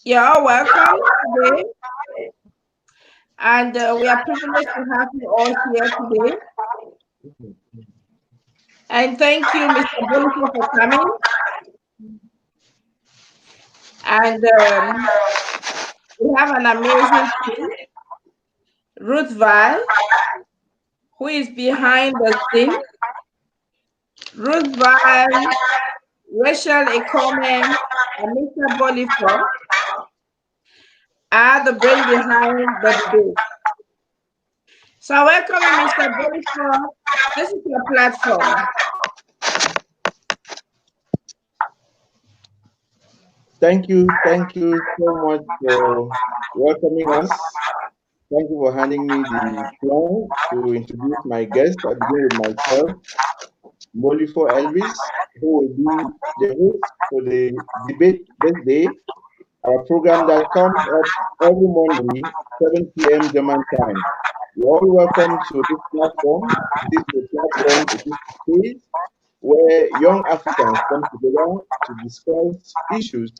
You're all welcome today, and we are privileged to have you all here today. And thank you, Mr. Boniface, for coming. And we have an amazing team, Ruth Val, who is behind the scene. Ruth Val, Rachel Ekome, and Mr. Boniface are the brain behind the debate. So I welcome you, Mr. Boniface. This is your platform. Thank you so much for welcoming us. Thank you for handing me the floor to introduce my guest. I begin with myself, Molifo Elvis, who will be the host for the debate this day, our program that comes up every Monday, 7 p.m. German time. You're all welcome to this platform. It is a platform, it is a space where young Africans come together to discuss issues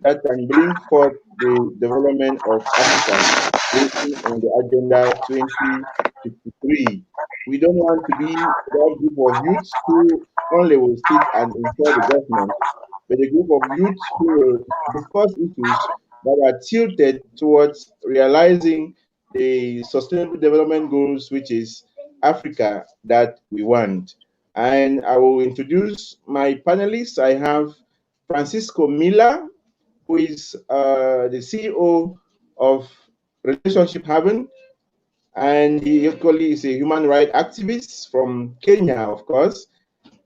that can bring forth the development of Africa based on the Agenda 2063. We don't want to be that group of youths who only will sit and enjoy the government, but a group of youths who will discuss issues that are tilted towards realizing the sustainable development goals, which is Africa that we want. And I will introduce my panelists. I have Francisco Miller, who is the CEO of Relationship Haven, and he equally is a human rights activist from Kenya, of course.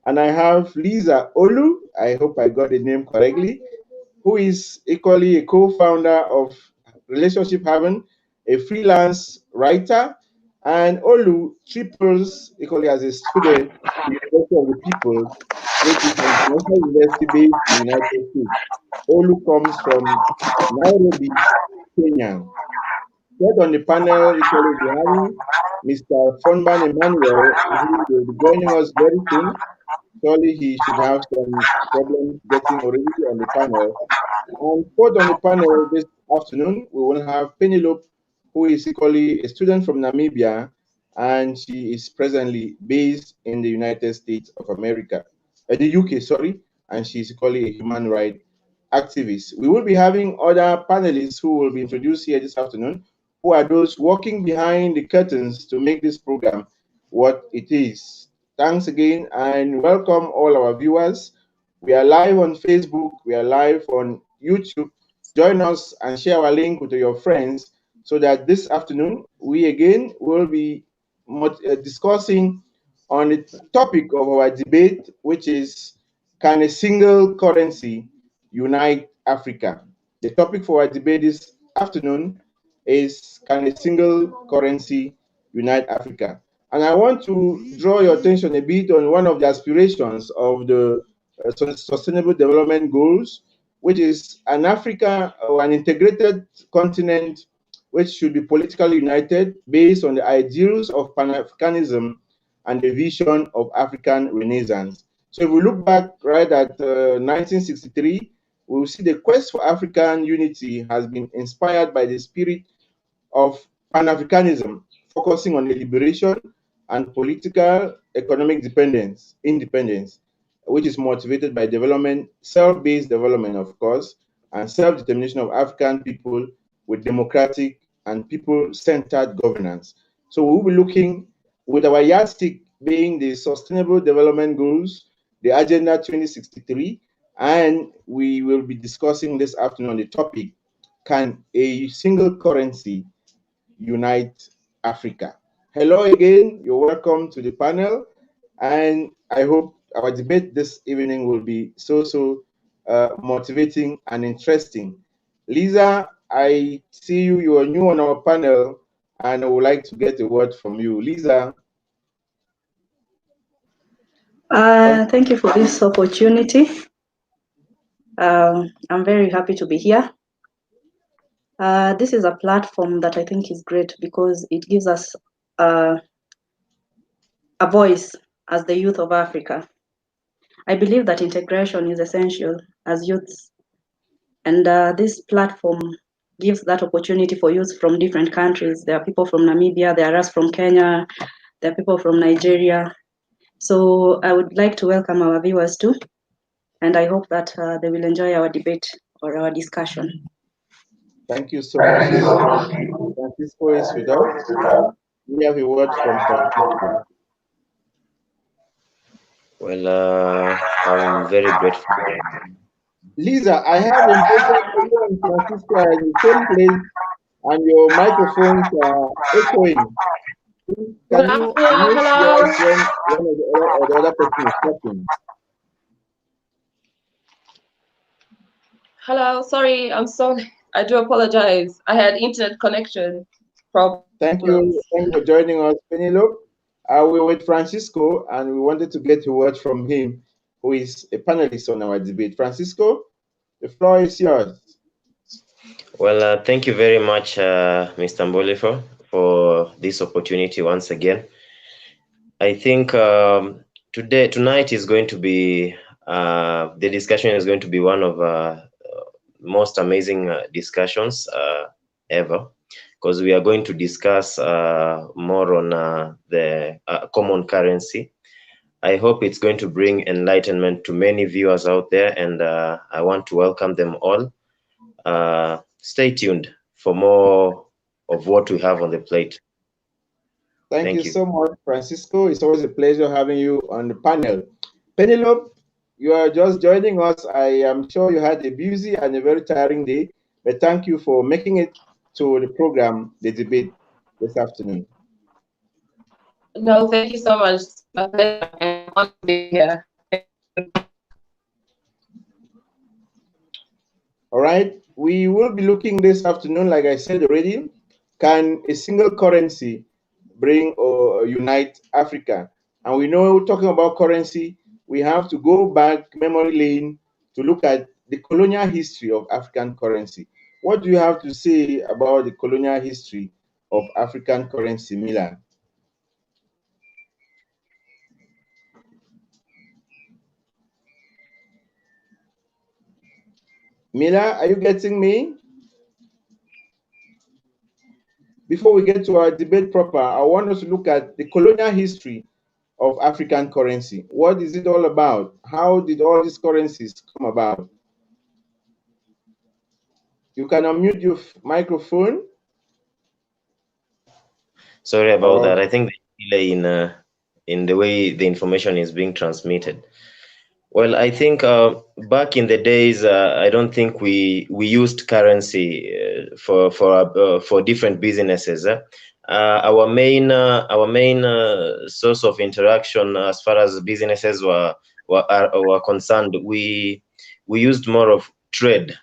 And I have Lisa Olu, I hope I got the name correctly, who is equally a co-founder of Relationship Haven, a freelance writer, and Olu triples equally as a student in the University of the People, which is an international university based in the United States. Olu comes from Nairobi, Kenya. Third on the panel, equally we have Mr. Fonban Emmanuel, who will be joining us very soon. Surely he should have some problems getting already on the panel. And fourth on the panel this afternoon, we will have Penelope, who is equally a student from Namibia, and she is presently based in the United States of America, the UK, sorry, and she is equally a human rights activist. We will be having other panelists who will be introduced here this afternoon, who are those working behind the curtains to make this program what it is. Thanks again, and welcome all our viewers. We are live on Facebook, we are live on YouTube. Join us and share our link with your friends so that this afternoon we again will be discussing on the topic of our debate, which is, can a single currency unite Africa? The topic for our debate this afternoon is, can a single currency unite Africa? And I want to draw your attention a bit on one of the aspirations of the Sustainable Development Goals, which is an Africa or an integrated continent which should be politically united based on the ideals of Pan-Africanism and the vision of African Renaissance. So if we look back right at 1963, we will see the quest for African unity has been inspired by the spirit of Pan-Africanism, focusing on the liberation and political economic independence, which is motivated by development, self-based development, of course, and self-determination of African people with democratic and people-centered governance. So we'll be looking with our yardstick being the Sustainable Development Goals, the Agenda 2063, and we will be discussing this afternoon on the topic, can a single currency unite Africa? Hello again, you're welcome to the panel, and I hope our debate this evening will be so motivating and interesting. Lisa, I see you are new on our panel, and I would like to get a word from you. Lisa. Thank you for this opportunity. I'm very happy to be here. This is a platform that I think is great because it gives us a voice as the youth of Africa. I believe that integration is essential as youths And this platform gives that opportunity for youth from different countries. There are people from Namibia, there are us from Kenya, there are people from Nigeria. So I would like to welcome our viewers too, and I hope that they will enjoy our debate or our discussion. Thank you so much. Francisco is with us. We have a word from Francisco. Well, I'm very grateful. Lisa, I have impression you and Francisco are in the same place and your microphones are echoing. Can you mute yours when one or the other person is talking? Hello, sorry, I'm sorry. I do apologize. I had internet connection problems. Thank you for joining us, Penelope. We're with Francisco and we wanted to get a word from him, who is a panelist on our debate. Francisco, the floor is yours. Well, thank you very much, Mr. Mbolefo, for this opportunity once again. I think tonight is going to be, the discussion is going to be one of most amazing discussions ever, because we are going to discuss more on the common currency. I hope it's going to bring enlightenment to many viewers out there, and I want to welcome them all. Stay tuned for more of what we have on the plate. Thank you so much, Francisco. It's always a pleasure having you on the panel. Penelope, you are just joining us. I am sure you had a busy and a very tiring day, but thank you for making it to the program, the debate this afternoon. No, thank you so much. It's my pleasure. I want to be here. All right, we will be looking this afternoon, like I said already, can a single currency bring or unite Africa? And we know, talking about currency, we have to go back memory lane to look at the colonial history of African currency. What do you have to say about the colonial history of African currency, Mila? Mila, are you getting me? Before we get to our debate proper, I want us to look at the colonial history of African currency. What is it all about? How did all these currencies come about? You can unmute your microphone. Sorry about that. I think the delay in the way the information is being transmitted. Well, I think back in the days, I don't think we used currency for different businesses. Our main source of interaction, as far as businesses were concerned, we used more of trade.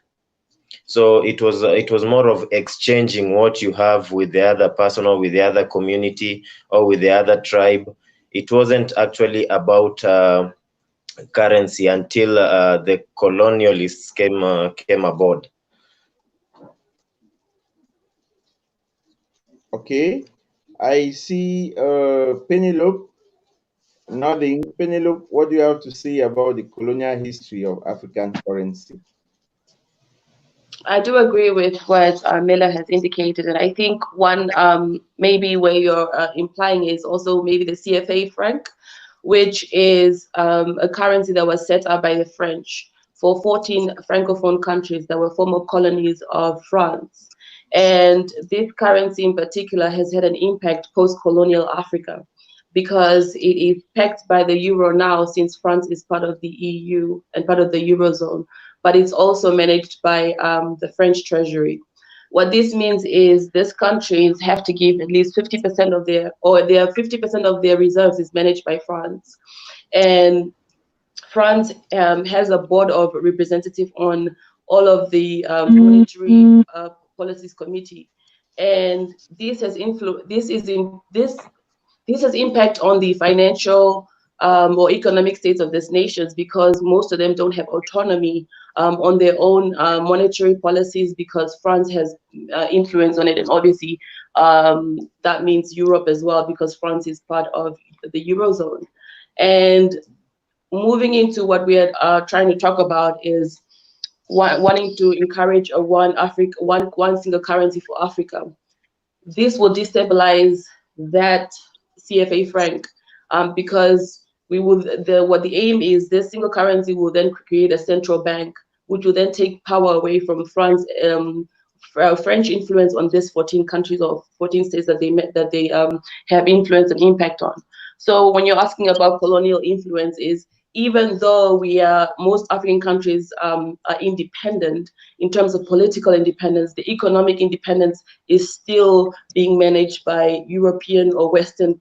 So it was more of exchanging what you have with the other person or with the other community or with the other tribe. It wasn't actually about currency until the colonialists came aboard. Okay, I see Penelope nodding. Penelope, what do you have to say about the colonial history of African currency? I do agree with what Miller has indicated, and I think one maybe where you're implying is also maybe the CFA franc, which is a currency that was set up by the French for 14 francophone countries that were former colonies of France. And this currency in particular has had an impact post-colonial Africa, because it is backed by the euro now, since France is part of the EU and part of the Eurozone, but it's also managed by the French Treasury. What this means is these countries have to give at least 50% of their 50% of their reserves is managed by France. And France has a board of representative on all of the monetary policies committee. And this has this has impact on the financial or economic states of these nations, because most of them don't have autonomy on their own monetary policies, because France has influence on it. And obviously that means Europe as well, because France is part of the Eurozone. And moving into what we are trying to talk about is wanting to encourage a one single currency for Africa. This will destabilize that CFA franc, because what the aim is, this single currency will then create a central bank, which will then take power away from France, French influence on these 14 countries or 14 states that they have influence and impact on. So when you're asking about colonial influence, is even though most African countries are independent in terms of political independence, the economic independence is still being managed by European or Western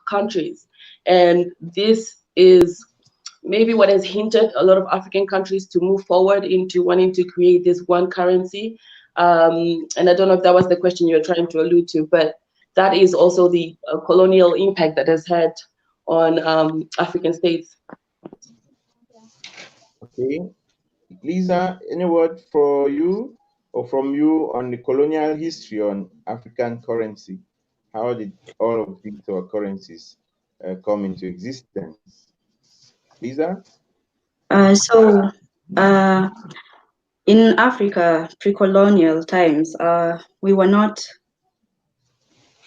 countries. And this is maybe what has hindered a lot of African countries to move forward into wanting to create this one currency. And I don't know if that was the question you're trying to allude to, but that is also the colonial impact that has had on African states. Okay. Lisa, any word for you or from you on the colonial history on African currency? How did all of these currencies come into existence? Lisa? In Africa, pre-colonial times, we were not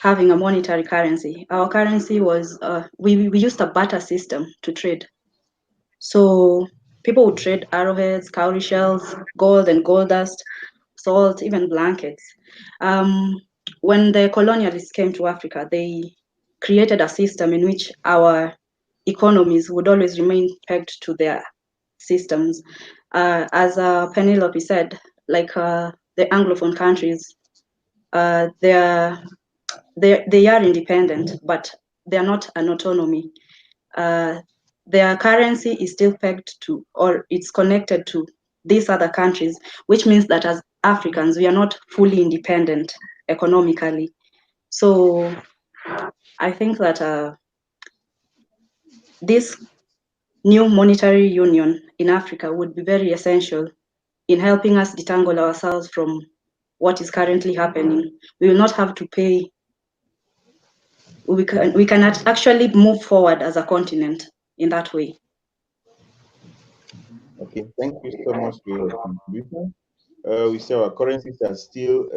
having a monetary currency. Our currency was, we used a barter system to trade. So people would trade arrowheads, cowrie shells, gold and gold dust, salt, even blankets. When the colonialists came to Africa, they created a system in which our economies would always remain pegged to their systems. As Penelope said, like the Anglophone countries, they are independent, but they are not an autonomy. Their currency is still pegged to, or it's connected to these other countries, which means that as Africans, we are not fully independent economically. So I think that this new monetary union in Africa would be very essential in helping us detangle ourselves from what is currently happening. We will not have to pay. We can actually move forward as a continent in that way. Okay, thank you so much for your contribution. We say our currencies are still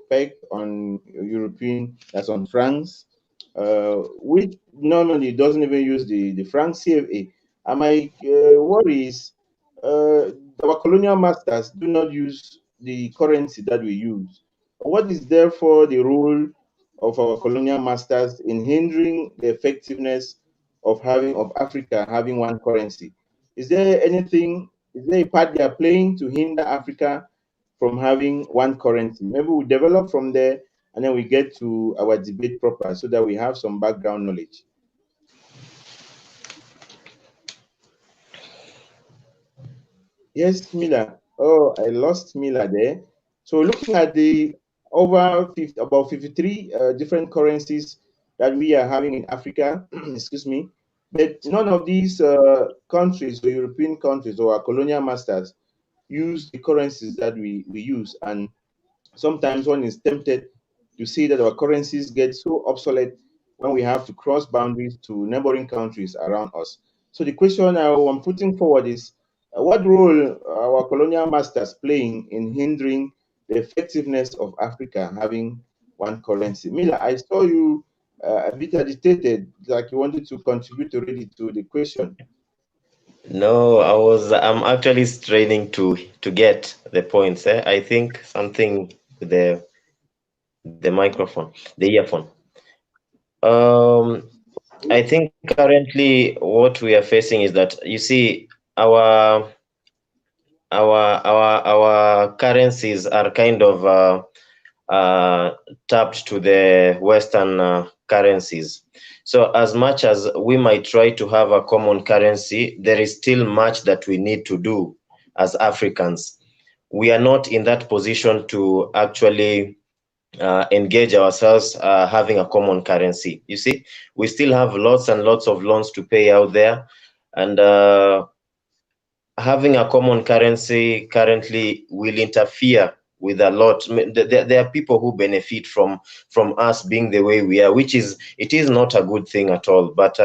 pegged on European, that's on francs, which normally doesn't even use the franc CFA. And my worry is our colonial masters do not use the currency that we use. What is therefore the role of our colonial masters in hindering the effectiveness of Africa having one currency? Is there a part they are playing to hinder Africa from having one currency? Maybe we develop from there and then we get to our debate proper so that we have some background knowledge. Yes, Mila. Oh, I lost Mila there. So looking at the about 53 different currencies that we are having in Africa, excuse me, but none of these countries or European countries or our colonial masters use the currencies that we use. And sometimes one is tempted to see that our currencies get so obsolete when we have to cross boundaries to neighboring countries around us. So the question I'm putting forward is, what role are our colonial masters playing in hindering the effectiveness of Africa having one currency? Mila, I saw you a bit agitated, like you wanted to contribute already to the question. No, I'm actually straining to get the points. I think something with the microphone, the earphone. I think currently what we are facing is that, you see, our currencies are kind of tapped to the Western currencies. So as much as we might try to have a common currency, there is still much that we need to do as Africans. We are not in that position to actually engage ourselves having a common currency. You see, we still have lots and lots of loans to pay out there, and having a common currency currently will interfere with a lot. There are people who benefit from us being the way we are, it is not a good thing at all. But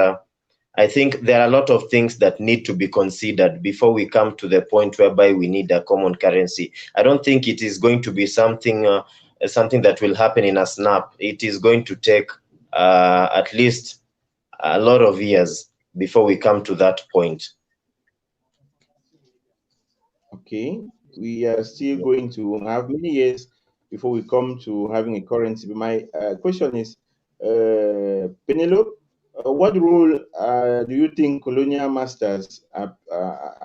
I think there are a lot of things that need to be considered before we come to the point whereby we need a common currency. I don't think it is going to be something that will happen in a snap. It is going to take at least a lot of years before we come to that point. Okay, we are still going to have many years before we come to having a currency. But my question is, Penelope, what role do you think colonial masters are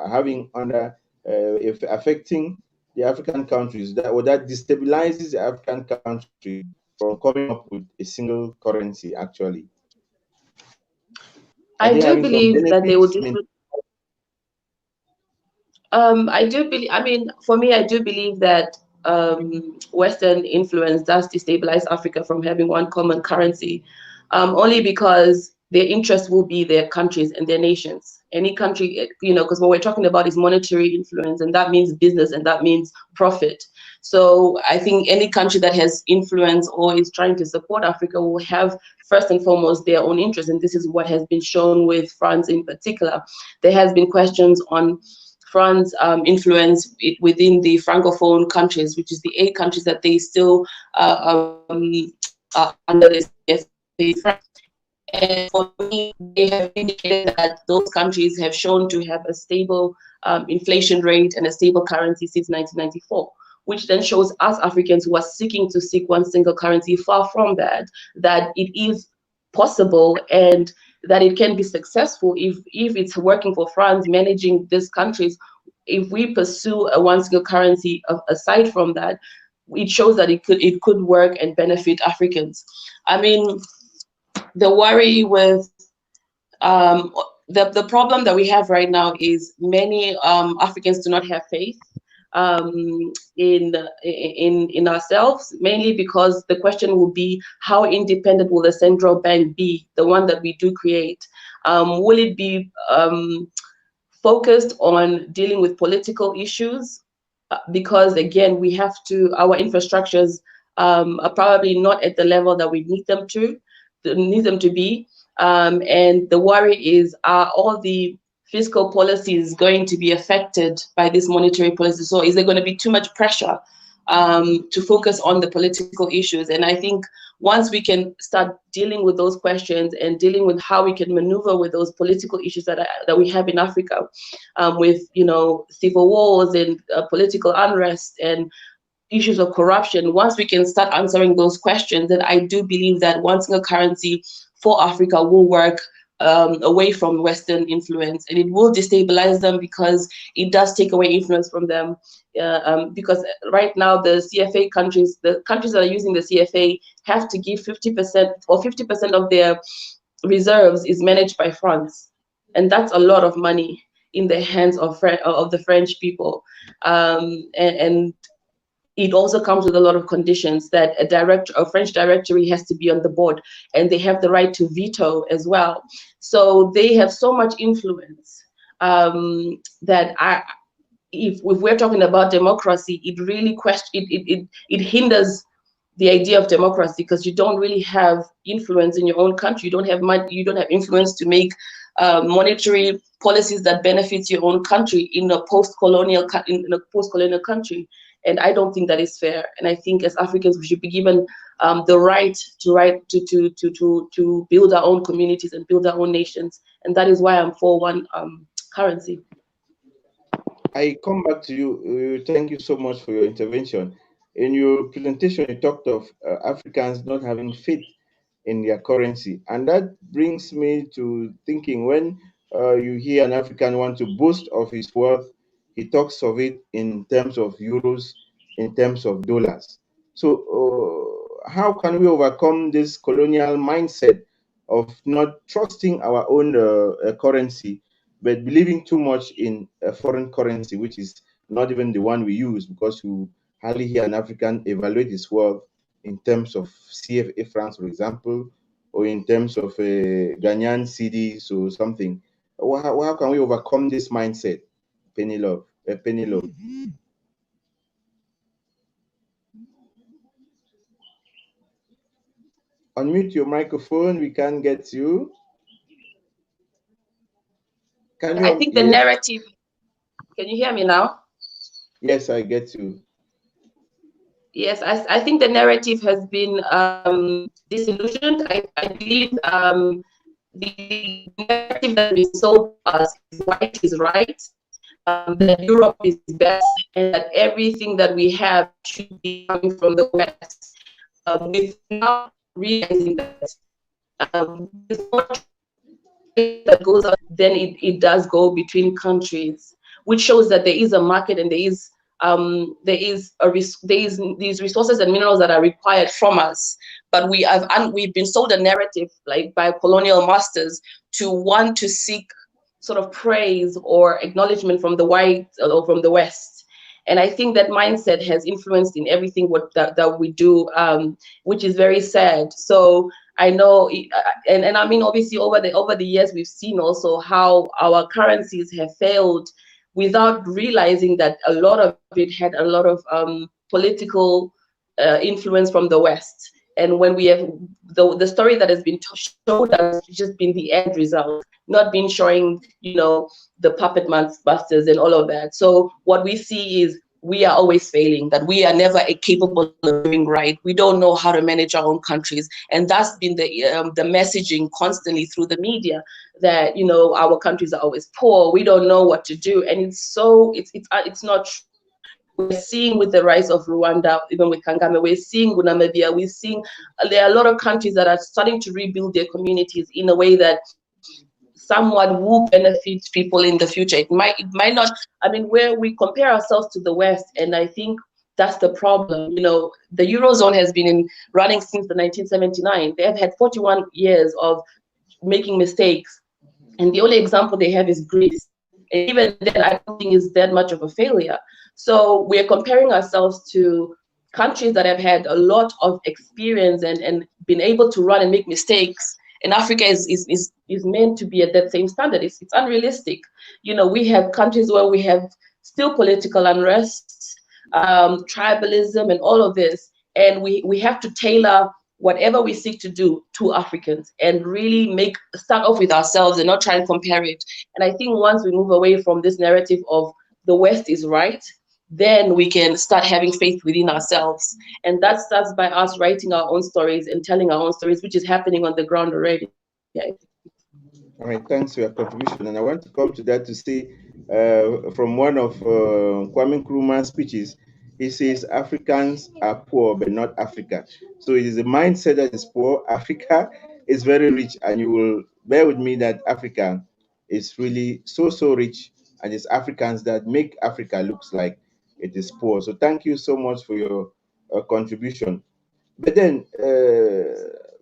having under if affecting the African countries that destabilizes the African country from coming up with a single currency? Actually, I do believe that they would. I do believe. I mean, for me, I do believe that Western influence does destabilize Africa from having one common currency, only because their interest will be their countries and their nations. Any country, you know, because what we're talking about is monetary influence, and that means business, and that means profit. So I think any country that has influence or is trying to support Africa will have first and foremost their own interest, and this is what has been shown with France in particular. There has been questions on France influence within the Francophone countries, which is the 8 countries that they still are under the CFA. And for me, they have indicated that those countries have shown to have a stable inflation rate and a stable currency since 1994, which then shows us Africans who are seeking to seek one single currency, far from that it is possible and that it can be successful if it's working for France managing these countries. If we pursue a one single currency aside from that, it shows that it could work and benefit Africans. I mean, the worry with the problem that we have right now is many Africans do not have faith in ourselves, mainly because the question will be, how independent will the central bank be, the one that we do create? Will it be focused on dealing with political issues? Because again, we have to, our infrastructures are probably not at the level that we need them to be. And the worry is, are all the fiscal policies going to be affected by this monetary policy? So is there going to be too much pressure to focus on the political issues? And I think once we can start dealing with those questions and dealing with how we can maneuver with those political issues that we have in Africa, with, you know, civil wars and political unrest and issues of corruption, once we can start answering those questions, then I do believe that one single currency for Africa will work away from Western influence, and it will destabilize them because it does take away influence from them. Because right now the CFA countries, the countries that are using the CFA, have to give 50% or 50% of their reserves is managed by France, and that's a lot of money in the hands of the French people, and it also comes with a lot of conditions that a French directory has to be on the board, and they have the right to veto as well. So they have so much influence that if we're talking about democracy, it really it hinders the idea of democracy, because you don't really have influence in your own country. You don't have influence to make monetary policies that benefits your own country in a post-colonial country. And I don't think that is fair. And I think as Africans, we should be given the right to build our own communities and build our own nations. And that is why I'm for one currency. I come back to you. Thank you so much for your intervention. In your presentation, you talked of Africans not having faith in their currency. And that brings me to thinking, when you hear an African want to boast of his wealth, he talks of it in terms of euros, in terms of dollars. So how can we overcome this colonial mindset of not trusting our own currency, but believing too much in a foreign currency, which is not even the one we use? Because you hardly hear an African evaluate his wealth in terms of CFA francs, for example, or in terms of Ghanaian cedis or something. How can we overcome this mindset, Penelope? Unmute your microphone. We can't get you. I think the narrative, can you hear me now? Yes, I get you. Yes, I think the narrative has been disillusioned. I believe the narrative that we sold us is white is right, that Europe is best, and that everything that we have should be coming from the West. Without realizing that that goes on, then it does go between countries, which shows that there is a market and there is these resources and minerals that are required from us. But we've been sold a narrative, like by colonial masters, to want to seek sort of praise or acknowledgement from the white or from the West. And I think that mindset has influenced in everything that we do, which is very sad. So I know, and I mean, obviously over the years, we've seen also how our currencies have failed without realizing that a lot of it had a lot of political influence from the West. And when we have the story that has been showed us, just been the end result, not been showing, you know, the puppet masters and all of that. So what we see is we are always failing, that we are never capable of doing right. We don't know how to manage our own countries. And that's been the messaging constantly through the media, that, you know, our countries are always poor, we don't know what to do. And it's not true. We're seeing with the rise of Rwanda, even with Kagame, we're seeing with Namibia, we're seeing there are a lot of countries that are starting to rebuild their communities in a way that somewhat will benefit people in the future. It might not, I mean, where we compare ourselves to the West, and I think that's the problem. You know, the Eurozone has been running since the 1979. They have had 41 years of making mistakes. And the only example they have is Greece. And even then, I don't think it's that much of a failure. So we're comparing ourselves to countries that have had a lot of experience and been able to run and make mistakes. And Africa is meant to be at that same standard. It's unrealistic. You know, we have countries where we have still political unrest, tribalism, and all of this. And we have to tailor whatever we seek to do to Africans and really start off with ourselves and not try and compare it. And I think once we move away from this narrative of the West is right, then we can start having faith within ourselves. And that starts by us writing our own stories and telling our own stories, which is happening on the ground already. Yeah. All right, thanks for your contribution. And I want to come to that to say from one of Kwame Nkrumah's speeches, he says Africans are poor, but not Africa. So it is a mindset that is poor. Africa is very rich, and you will bear with me that Africa is really so rich, and it's Africans that make Africa looks like it is poor. So thank you so much for your contribution. But then,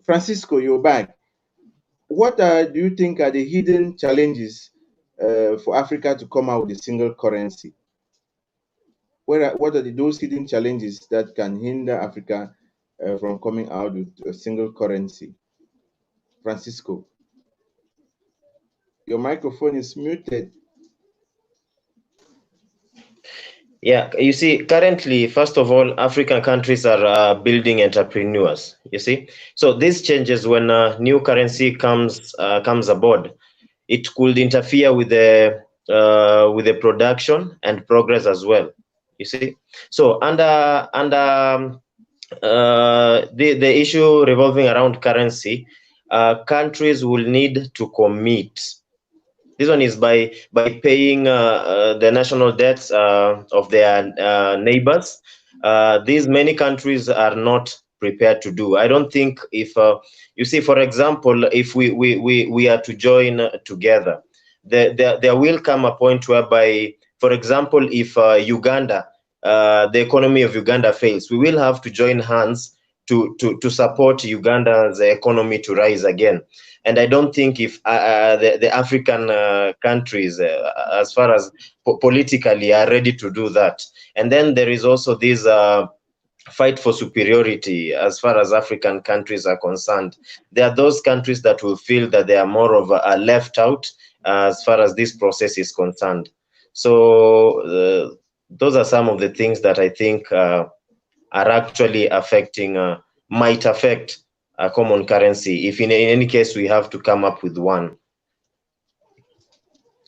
Francisco, you're back. What do you think are the hidden challenges for Africa to come out with a single currency? What are those hidden challenges that can hinder Africa from coming out with a single currency? Francisco, your microphone is muted. Yeah, you see, currently, first of all, African countries are building entrepreneurs. You see, so this changes when a new currency comes aboard. It could interfere with the production and progress as well. You see, so under the issue revolving around currency, countries will need to commit. This one is by paying the national debts of their neighbors. These many countries are not prepared to do. I don't think if you see, for example, if we are to join together, there will come a point whereby, for example, if Uganda, the economy of Uganda fails, we will have to join hands to support Uganda's economy to rise again. And I don't think if the African countries, as far as politically, are ready to do that. And then there is also this fight for superiority as far as African countries are concerned. There are those countries that will feel that they are more of left out as far as this process is concerned. So those are some of the things that I think are actually affecting, might affect a common currency, if in any case we have to come up with one.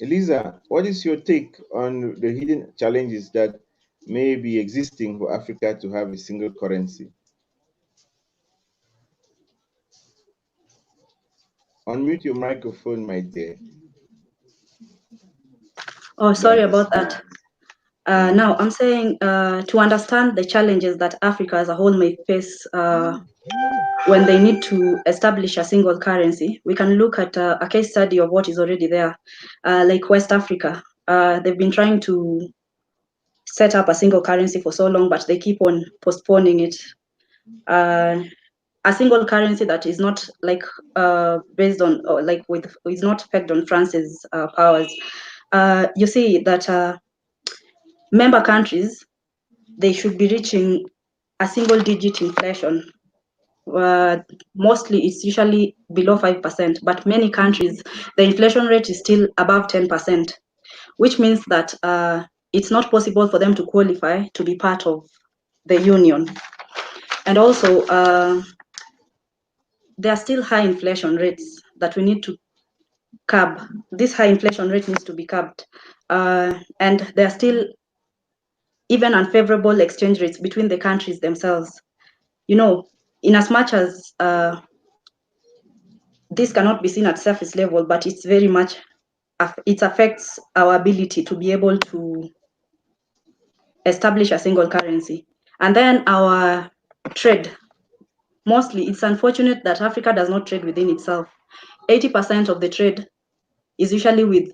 Eliza, what is your take on the hidden challenges that may be existing for Africa to have a single currency? Unmute your microphone, my dear. Oh, sorry about that. Now, I'm saying to understand the challenges that Africa as a whole may face when they need to establish a single currency, we can look at a case study of what is already there, like West Africa. They've been trying to set up a single currency for so long, but they keep on postponing it. A single currency that is not like based on, or like is not pegged on France's powers. You see that member countries, they should be reaching a single digit inflation. Mostly it's usually below 5%, but many countries, the inflation rate is still above 10%, which means that it's not possible for them to qualify to be part of the union. And also, there are still high inflation rates that we need to curb. This high inflation rate needs to be curbed. And there are still even unfavorable exchange rates between the countries themselves. You know, in as much as this cannot be seen at surface level, but it's very much, it affects our ability to be able to establish a single currency. And then our trade. Mostly, it's unfortunate that Africa does not trade within itself. 80% of the trade is usually with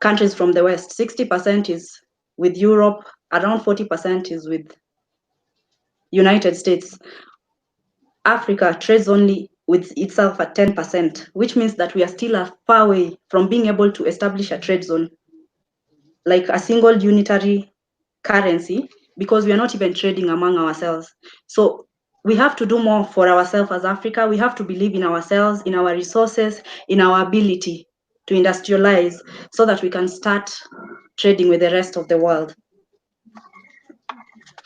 countries from the West. 60% is with Europe. Around 40% is with United States. Africa trades only with itself at 10%, which means that we are still a far way from being able to establish a trade zone, like a single unitary currency, because we are not even trading among ourselves. So we have to do more for ourselves as Africa. We have to believe in ourselves, in our resources, in our ability to industrialize so that we can start trading with the rest of the world.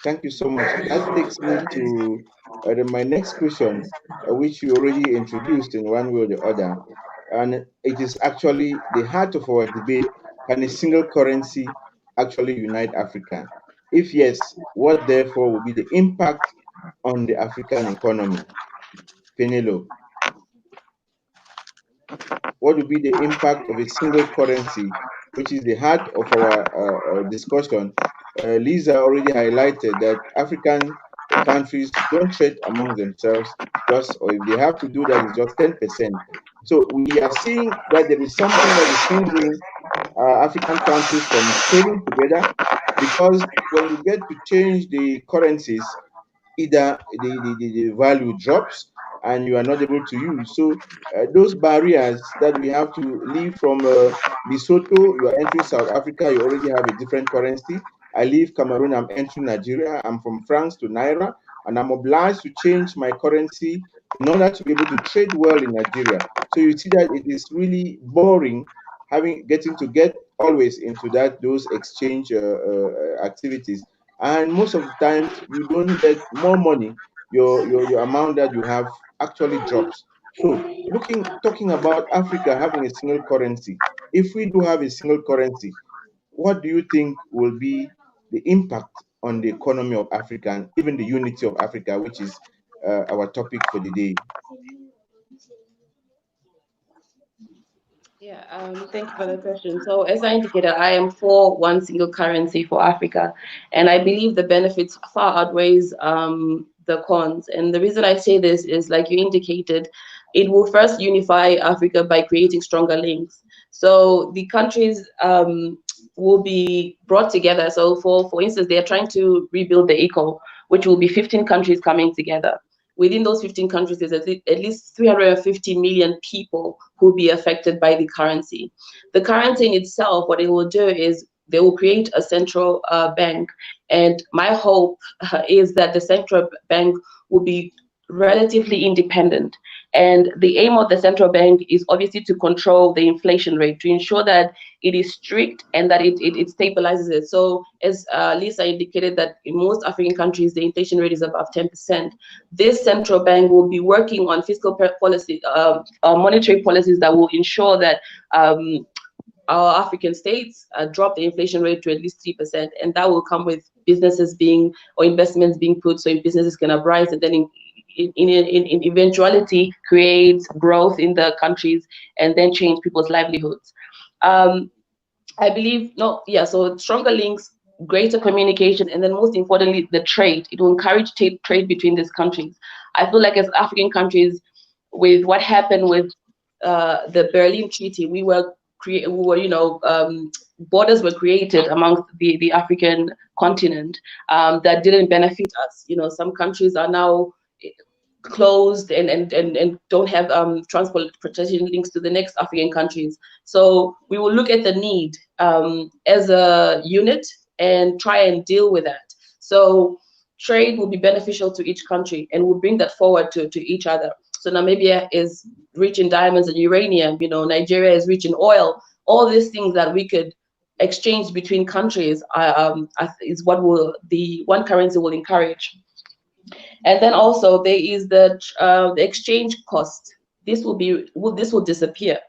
Thank you so much. That takes me to my next question, which you already introduced in one way or the other. And it is actually the heart of our debate. Can a single currency actually unite Africa? If yes, what therefore will be the impact on the African economy? Penelo, what will be the impact of a single currency, which is the heart of our discussion? Lisa already highlighted that African countries don't trade among themselves, or if they have to do that, it's just 10%. So we are seeing that there is something that is hindering African countries from trading together, because when you get to change the currencies, either the value drops and you are not able to use. So those barriers that we have to leave from Lesotho, you are entering South Africa, you already have a different currency. I leave Cameroon, I'm entering Nigeria, I'm from France to Naira, and I'm obliged to change my currency in order to be able to trade well in Nigeria. So you see that it is really boring getting to get always into those exchange activities. And most of the times you don't get more money, your amount that you have actually drops. So talking about Africa having a single currency, if we do have a single currency, what do you think will be the impact on the economy of Africa and even the unity of Africa, which is our topic for the day? Yeah, thank you for the question. So as I indicated, I am for one single currency for Africa, and I believe the benefits far outweighs the cons. And the reason I say this is, like you indicated, it will first unify Africa by creating stronger links. So the countries will be brought together. So for instance, they are trying to rebuild the ECO, which will be 15 countries coming together. Within those 15 countries, there's at least 350 million people who will be affected by the currency. The currency in itself, what it will do is they will create a central bank. And my hope is that the central bank will be relatively independent. And the aim of the central bank is obviously to control the inflation rate, to ensure that it is strict and that it stabilizes it. So as Lisa indicated, that in most African countries, the inflation rate is above 10%. This central bank will be working on fiscal policy, monetary policies that will ensure that our African states drop the inflation rate to at least 3%, and that will come with businesses being, or investments being put, so businesses can uprise, and then in eventuality create growth in the countries and then change people's livelihoods. I believe, so stronger links, greater communication, and then most importantly, the trade. It will encourage trade between these countries. I feel like as African countries, with what happened with the Berlin Treaty, borders were created amongst the African continent that didn't benefit us. Some countries are now closed and don't have transportation links to the next African countries. So we will look at the need as a unit and try and deal with that. So trade will be beneficial to each country, and we'll bring that forward to each other. So Namibia is rich in diamonds and uranium, Nigeria is rich in oil. All these things that we could exchange between countries is what the one currency will encourage. And then also there is the exchange cost. This will disappear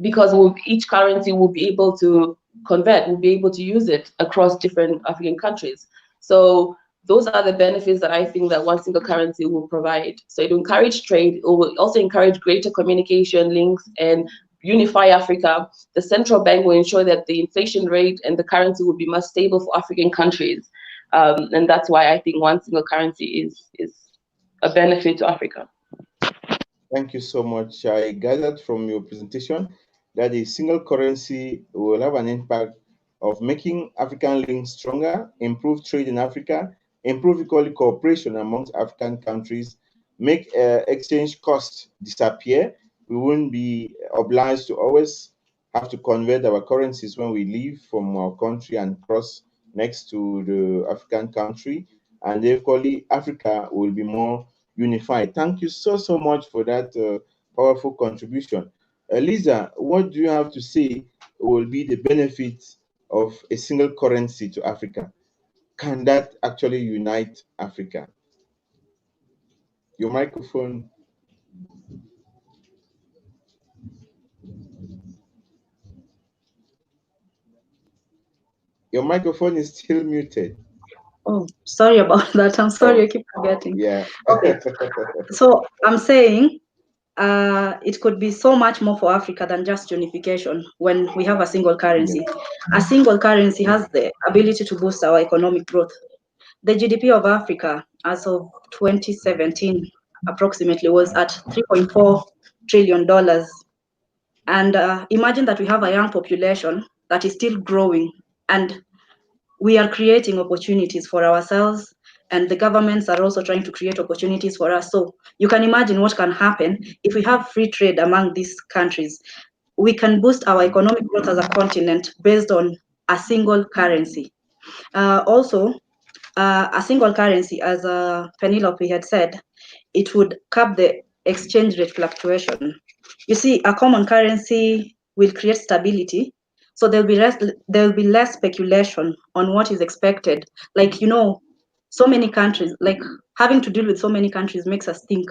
because each currency will be able to convert, will be able to use it across different African countries. So those are the benefits that I think that one single currency will provide. So it will encourage trade. It will also encourage greater communication links and unify Africa. The central bank will ensure that the inflation rate and the currency will be more stable for African countries. And that's why I think one single currency is a benefit to Africa. Thank you so much. I gathered from your presentation that a single currency will have an impact of making African links stronger, improve trade in Africa, improve equal cooperation amongst African countries, make exchange costs disappear. We won't be obliged to always have to convert our currencies when we leave from our country and cross next to the African country. And equally, Africa will be more unified. Thank you so much for that powerful contribution. Lisa, what do you have to say will be the benefits of a single currency to Africa? Can that actually unite Africa? Your microphone. Your microphone is still muted. Oh, sorry about that. I'm sorry, I keep forgetting. Yeah. Okay. So I'm saying it could be so much more for Africa than just unification when we have a single currency. Yeah. A single currency has the ability to boost our economic growth. The GDP of Africa as of 2017 approximately was at $3.4 trillion. And imagine that we have a young population that is still growing, and we are creating opportunities for ourselves, and the governments are also trying to create opportunities for us. So you can imagine what can happen if we have free trade among these countries. We can boost our economic growth as a continent based on a single currency. Also, a single currency, as Penelope had said, it would cap the exchange rate fluctuation. You see, a common currency will create stability, so there'll be less speculation on what is expected. Like, so many countries, like having to deal with so many countries makes us think,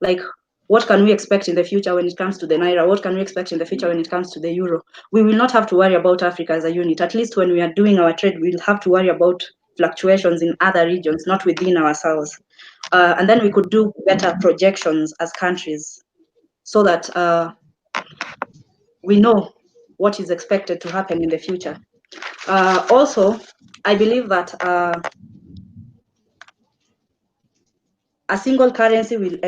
like, what can we expect in the future when it comes to the Naira? What can we expect in the future when it comes to the Euro? We will not have to worry about Africa as a unit. At least when we are doing our trade, we'll have to worry about fluctuations in other regions, not within ourselves. And then we could do better projections as countries so that we know what is expected to happen in the future. Also, I believe that a single currency will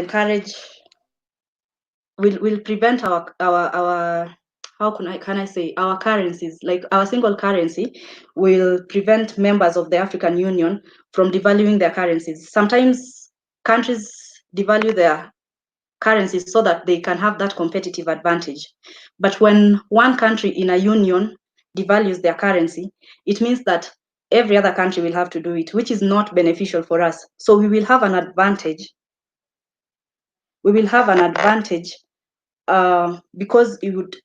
prevent our how can I say, our currencies, like our single currency will prevent members of the African Union from devaluing their currencies. Sometimes countries devalue their currencies so that they can have that competitive advantage. But when one country in a union devalues their currency, it means that every other country will have to do it, which is not beneficial for us. So we will have an advantage. We will have an advantage because it would,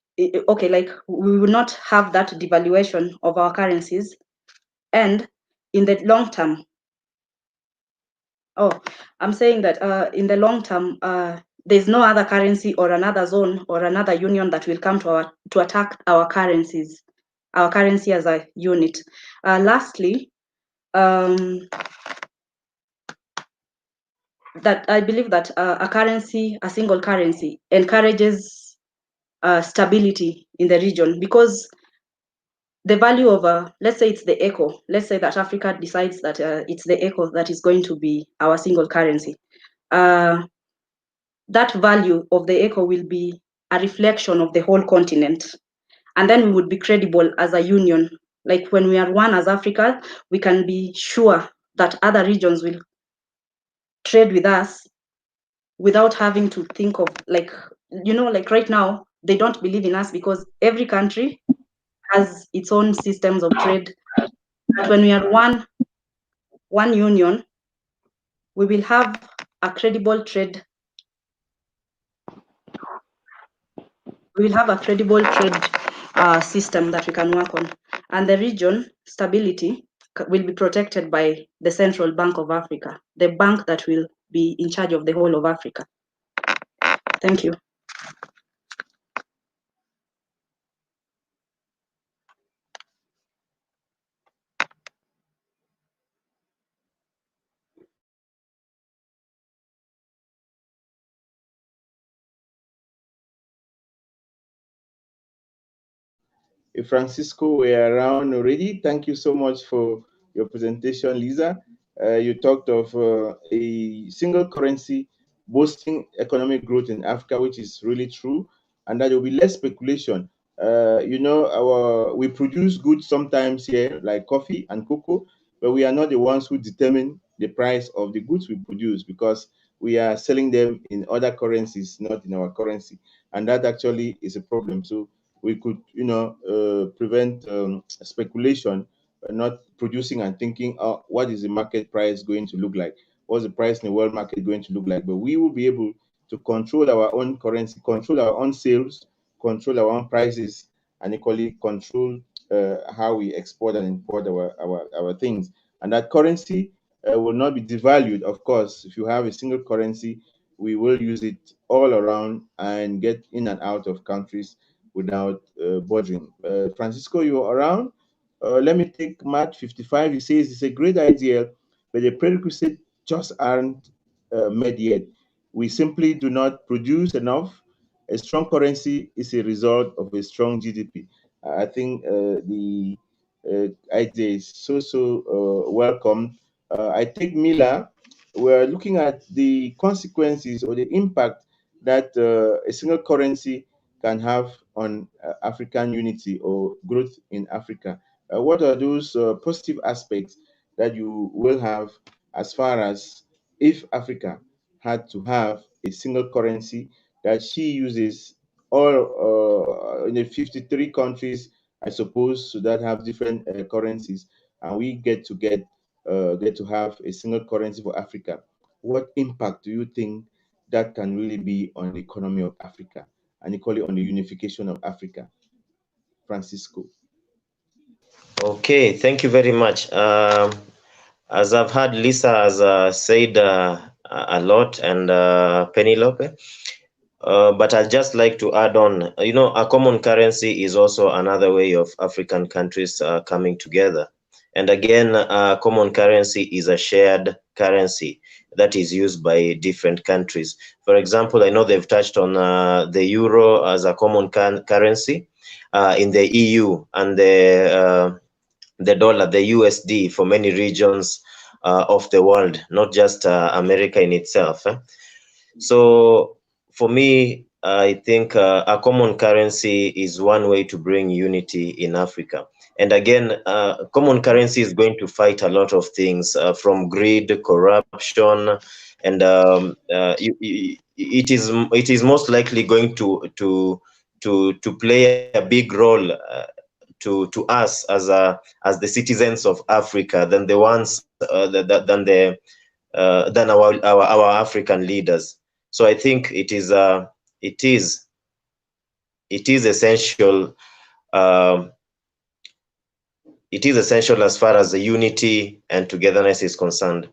like we will not have that devaluation of our currencies, and in the long term, I'm saying that in the long term, there's no other currency or another zone or another union that will come to attack our currencies, our currency as a unit. Lastly, that I believe that a single currency encourages stability in the region, because the value of let's say it's the echo. Let's say that Africa decides that it's the echo that is going to be our single currency. That value of the echo will be a reflection of the whole continent. And then we would be credible as a union. Like when we are one as Africa, we can be sure that other regions will trade with us without having to think of, like, like right now, they don't believe in us because every country has its own systems of trade. But when we are one union, we will have a credible trade. We will have a credible trade system that we can work on. And the region stability will be protected by the Central Bank of Africa, the bank that will be in charge of the whole of Africa. Thank you. If Francisco were around already, thank you so much for your presentation, Lisa. You talked of a single currency boosting economic growth in Africa, which is really true, and that there will be less speculation. We produce goods sometimes here, like coffee and cocoa, but we are not the ones who determine the price of the goods we produce, because we are selling them in other currencies, not in our currency, and that actually is a problem. So we could, prevent speculation, not producing and thinking, oh, what is the market price going to look like? What's the price in the world market going to look like? But we will be able to control our own currency, control our own sales, control our own prices, and equally control how we export and import our things. And that currency will not be devalued. Of course, if you have a single currency, we will use it all around and get in and out of countries without bothering. Francisco, you're around? Let me take Matt 55. He says it's a great idea, but the prerequisites just aren't met yet. We simply do not produce enough. A strong currency is a result of a strong GDP. I think the idea is so welcome. I think Mila, we're looking at the consequences or the impact that a single currency can have on African unity or growth in Africa. What are those positive aspects that you will have as far as if Africa had to have a single currency that she uses all in the 53 countries, I suppose, so that have different currencies, and we get to have a single currency for Africa? What impact do you think that can really be on the economy of Africa and equally on the unification of Africa? Francisco. Okay, thank you very much. As I've heard, Lisa has said a lot, and Penelope, but I'd just like to add on, a common currency is also another way of African countries coming together. And again, a common currency is a shared currency that is used by different countries. For example, I know they've touched on the euro as a common currency in the EU, and the dollar, the USD, for many regions of the world, not just America in itself. So for me, I think a common currency is one way to bring unity in Africa. And again, common currency is going to fight a lot of things, from greed, corruption, and it is most likely going to play a big role to us as the citizens of Africa than the ones than our African leaders. So I think it is essential. It is essential as far as the unity and togetherness is concerned.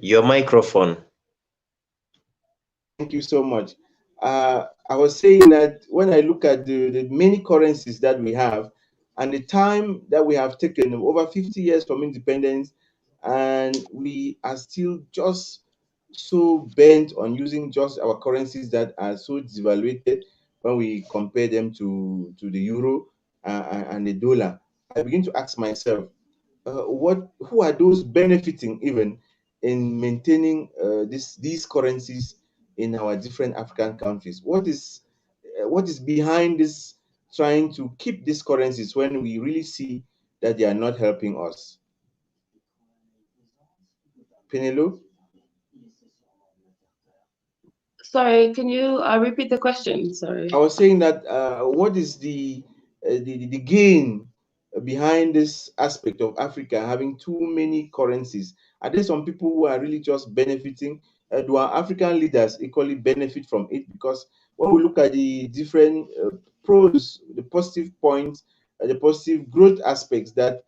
Your microphone. Thank you so much. I was saying that when I look at the many currencies that we have and the time that we have taken, over 50 years from independence, and we are still just so bent on using just our currencies that are so devaluated when we compare them to the euro and the dollar, I begin to ask myself, who are those benefiting even in maintaining these currencies in our different African countries? What is behind this trying to keep these currencies when we really see that they are not helping us? Penelope? Sorry, can you repeat the question? Sorry. I was saying that what is the gain behind this aspect of Africa having too many currencies? Are there some people who are really just benefiting? Do our African leaders equally benefit from it? Because when we look at the different pros, the positive points, the positive growth aspects that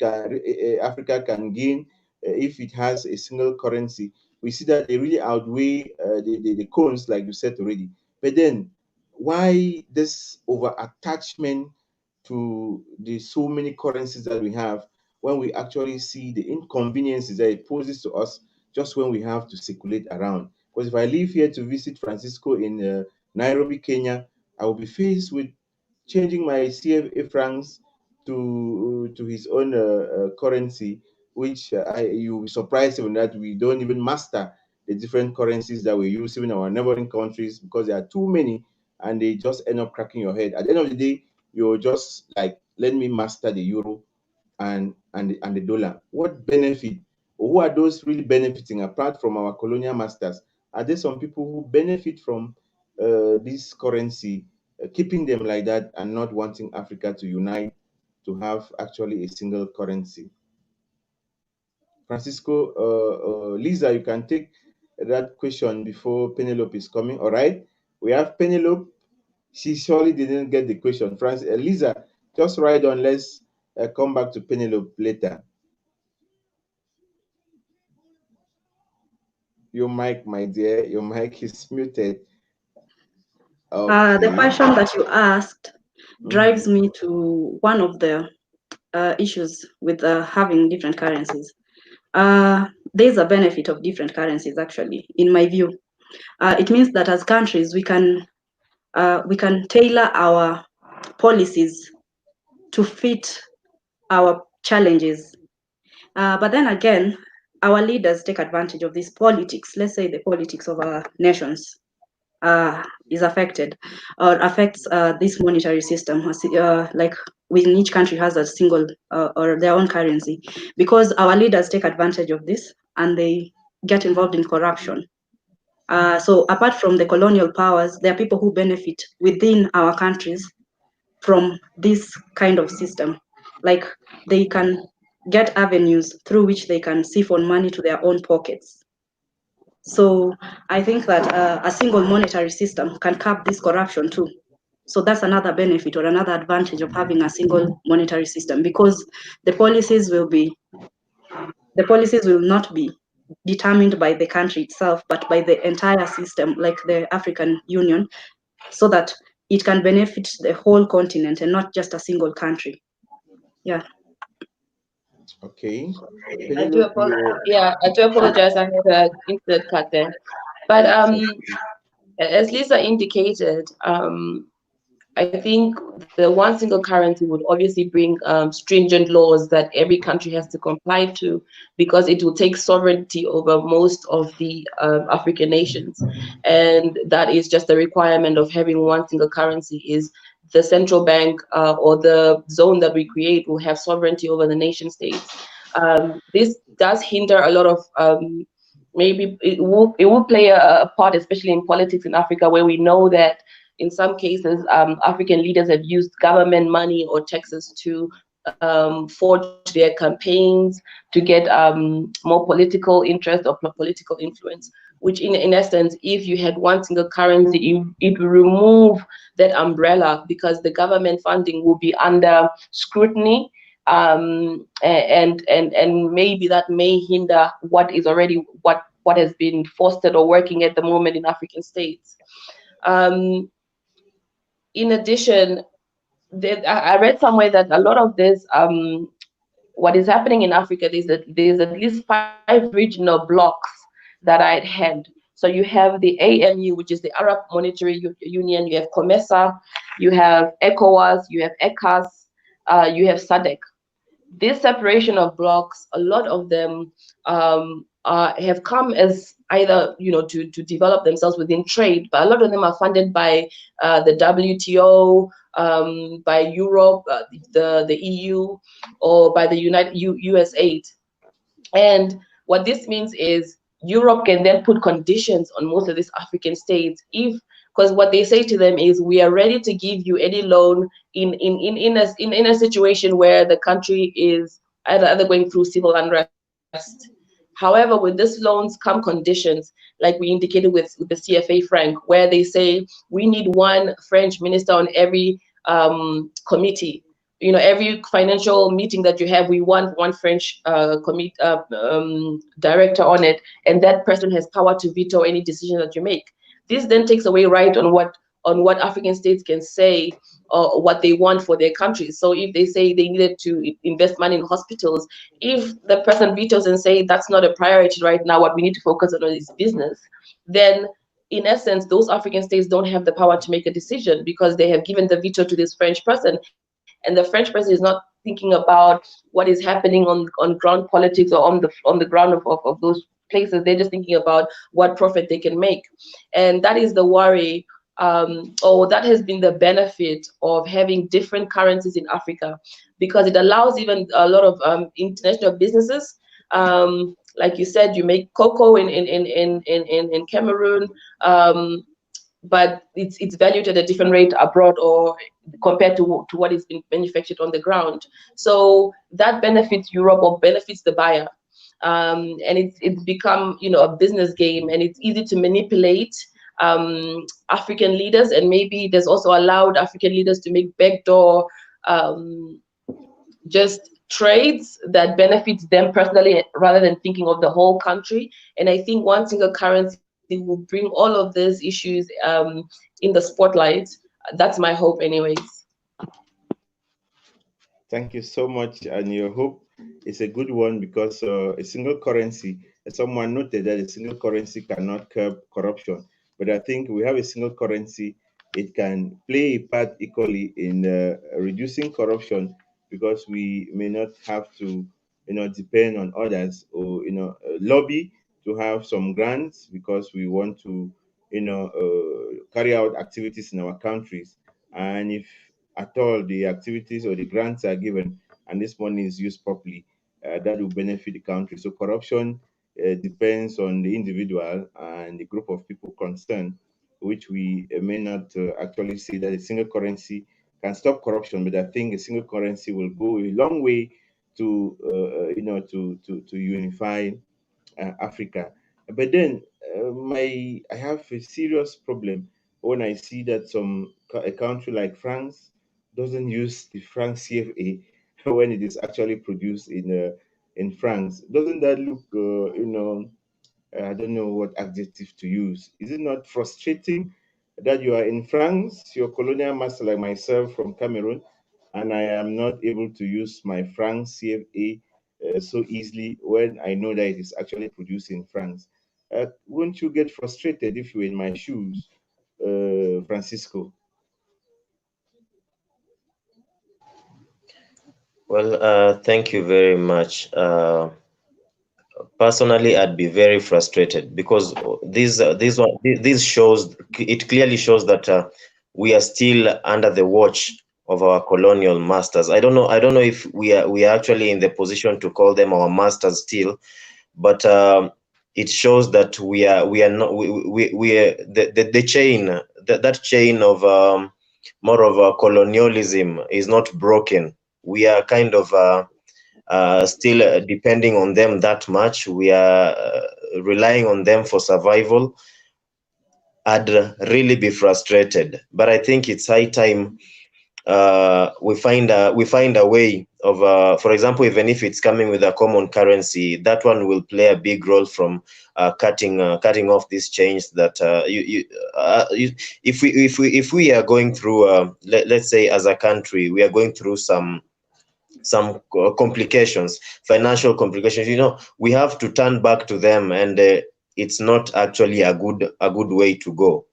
Africa can gain if it has a single currency, we see that they really outweigh the cons, like you said already. But then, why this over attachment to the so many currencies that we have when we actually see the inconveniences that it poses to us just when we have to circulate around? Because if I leave here to visit Francisco in Nairobi, Kenya, I will be faced with changing my CFA francs to his own currency, which you'll be surprised even that we don't even master the different currencies that we use even in our neighboring countries, because there are too many and they just end up cracking your head. At the end of the day, you're just like, let me master the euro and the dollar. What benefit, or who are those really benefiting apart from our colonial masters? Are there some people who benefit from this currency, keeping them like that and not wanting Africa to unite to have actually a single currency? Francisco, Lisa, you can take that question before Penelope is coming. All right, we have Penelope. She surely didn't get the question. Lisa, just ride on. Let's come back to Penelope later. Your mic, my dear, your mic is muted. Okay. The question that you asked drives me to one of the issues with having different currencies. There's a benefit of different currencies, actually, in my view. It means that as countries, we can tailor our policies to fit our challenges. But then again, our leaders take advantage of this politics. Let's say the politics of our nations is affected or affects this monetary system. Like within each country has a single or their own currency, because our leaders take advantage of this and they get involved in corruption. So apart from the colonial powers, there are people who benefit within our countries from this kind of system. Like they can get avenues through which they can siphon money to their own pockets. So I think that a single monetary system can curb this corruption too. So that's another benefit or another advantage of having a single monetary system, because the policies will not be determined by the country itself, but by the entire system, like the African Union, so that it can benefit the whole continent and not just a single country. Yeah. Okay. I do apologize. I had an internet cut there. But as Lisa indicated, I think the one single currency would obviously bring stringent laws that every country has to comply to, because it will take sovereignty over most of the African nations. And that is just the requirement of having one single currency, is the central bank or the zone that we create will have sovereignty over the nation states. This does hinder a lot of maybe it will play a part, especially in politics in Africa, where we know that in some cases, African leaders have used government money or taxes to forge their campaigns, to get more political interest or political influence, which in essence, if you had one single currency, it will remove that umbrella, because the government funding will be under scrutiny. And maybe that may hinder what what has been fostered or working at the moment in African states. In addition, I read somewhere that a lot of this, what is happening in Africa, there's at least 5 regional blocks that are at hand. So you have the AMU, which is the Arab Monetary Union, you have COMESA, you have ECOWAS, you have ECAS, you have SADC. This separation of blocks, a lot of them have come as either, to develop themselves within trade, but a lot of them are funded by the WTO, by Europe, the EU, or by the USAID. And what this means is Europe can then put conditions on most of these African states because what they say to them is, we are ready to give you any loan in a situation where the country is either going through civil unrest. However, with these loans come conditions, like we indicated with the CFA franc, where they say we need 1 French minister on every committee. Every financial meeting that you have, we want 1 French director on it, and that person has power to veto any decision that you make. This then takes away right on what African states can say or what they want for their countries. So if they say they needed to invest money in hospitals, if the person vetoes and say that's not a priority right now, what we need to focus on is business, then in essence, those African states don't have the power to make a decision because they have given the veto to this French person. And the French person is not thinking about what is happening on ground politics or on the ground of those places. They're just thinking about what profit they can make. And that is the worry, or that has been the benefit of having different currencies in Africa, because it allows even a lot of international businesses. Like you said, you make cocoa in Cameroon, but it's valued at a different rate abroad or compared to what is being manufactured on the ground. So that benefits Europe or benefits the buyer. And it's become, a business game, and it's easy to manipulate African leaders, and maybe there's also allowed African leaders to make backdoor just trades that benefits them personally rather than thinking of the whole country. And I think one single currency will bring all of these issues in the spotlight. That's my hope anyways. Thank you so much. And your hope is a good one, because a single currency, as someone noted, that a single currency cannot curb corruption. But I think we have a single currency, it can play a part equally in reducing corruption, because we may not have to, depend on others or, lobby to have some grants because we want to, carry out activities in our countries. And if at all the activities or the grants are given and this money is used properly, that will benefit the country. So corruption depends on the individual and the group of people concerned, which we may not actually say that a single currency can stop corruption. But I think a single currency will go a long way to, to unify Africa. But then I have a serious problem when I see that a country like France doesn't use the franc CFA when it is actually produced in France. Doesn't that look, I don't know what adjective to use. Is it not frustrating that you are in France, your colonial master like myself from Cameroon, and I am not able to use my franc CFA so easily when I know that it is actually produced in France? Won't you get frustrated if you were in my shoes, Francisco? Well, thank you very much. Personally, I'd be very frustrated, because this shows, it clearly shows that we are still under the watch of our colonial masters. I don't know if we are actually in the position to call them our masters still, but it shows that we are not we are the chain, that chain of more of colonialism is not broken. We are kind of still depending on them that much. We are relying on them for survival. I'd really be frustrated, but I think it's high time we find a way of, for example, even if it's coming with a common currency, that one will play a big role from cutting off this change that if we are going through, let's say as a country, we are going through some complications, financial complications. We have to turn back to them, and it's not actually a good way to go.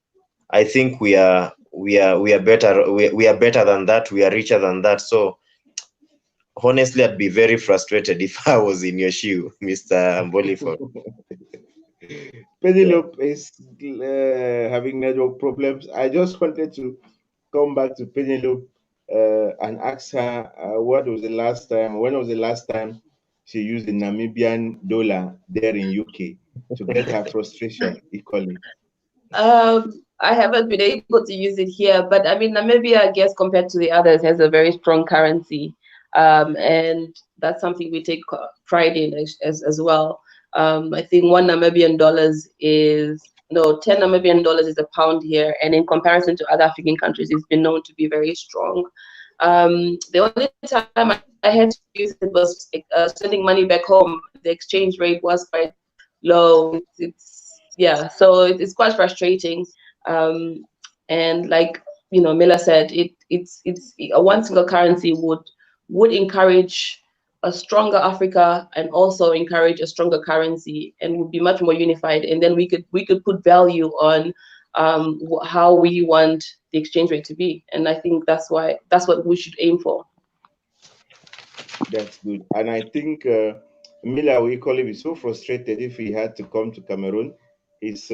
I think we are better. We are better than that. We are richer than that. So honestly, I'd be very frustrated if I was in your shoe, Mr. Mbolifo. Penelope is having network problems. I just wanted to come back to Penelope and ask her when was the last time she used the Namibian dollar there in UK to get her frustration equally. I haven't been able to use it here, but I mean, Namibia, I guess, compared to the others, has a very strong currency, and that's something we take pride in as well. I think 10 Namibian dollars is a pound here, and in comparison to other African countries, it's been known to be very strong. The only time I had to use it was sending money back home. The exchange rate was quite low. So it's quite frustrating. And like Miller said, it's a one single currency would encourage a stronger Africa and also encourage a stronger currency, and would be much more unified. And then we could put value on how we want the exchange rate to be. And I think that's what we should aim for. That's good. And I think Miller will equally be so frustrated if he had to come to Cameroon. His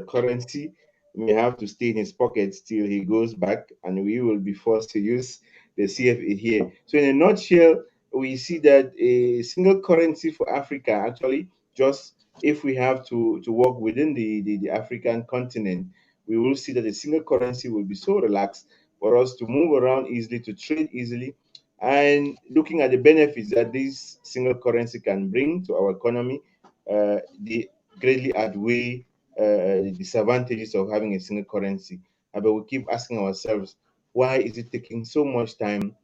currency may have to stay in his pockets till he goes back, and we will be forced to use the CFA here. So, in a nutshell, we see that a single currency for Africa, actually, just if we have to work within the African continent, we will see that a single currency will be so relaxed for us to move around easily, to trade easily, and looking at the benefits that this single currency can bring to our economy, they greatly outweigh the disadvantages of having a single currency. But we keep asking ourselves, why is it taking so much time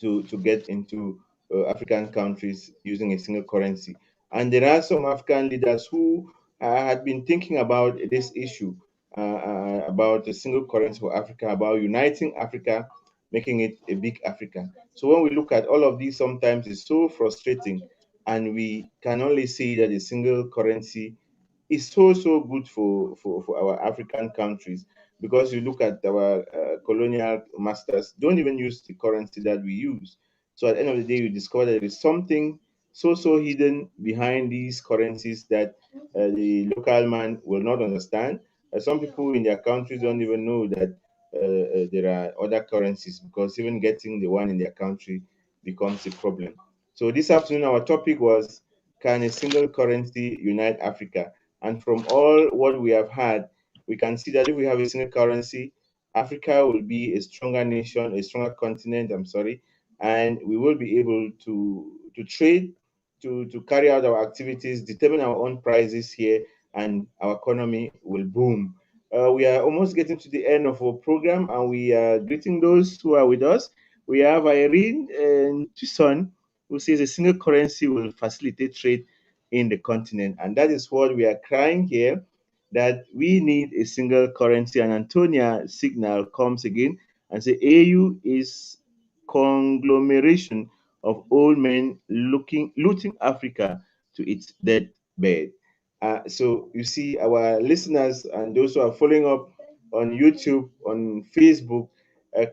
to get into African countries using a single currency? And there are some African leaders who had been thinking about this issue, about a single currency for Africa, about uniting Africa, making it a big Africa. So when we look at all of these, sometimes it's so frustrating, and we can only say that a single currency is so good for our African countries, because you look at our colonial masters don't even use the currency that we use. So at the end of the day, you discover that there is something so hidden behind these currencies that the local man will not understand. Some people in their countries don't even know that there are other currencies, because even getting the one in their country becomes a problem. So this afternoon, our topic was, can a single currency unite Africa? And from all what we have had, we can see that if we have a single currency, Africa will be a stronger nation, a stronger continent, and we will be able to trade, to carry out our activities, determine our own prices here, and our economy will boom. We are almost getting to the end of our program, and we are greeting those who are with us. We have Irene and Tucson, who says a single currency will facilitate trade in the continent. And that is what we are crying here, that we need a single currency. And Antonia Signal comes again and say AU is conglomeration of old men looting Africa to its dead bed. So you see, our listeners and those who are following up on YouTube, on Facebook,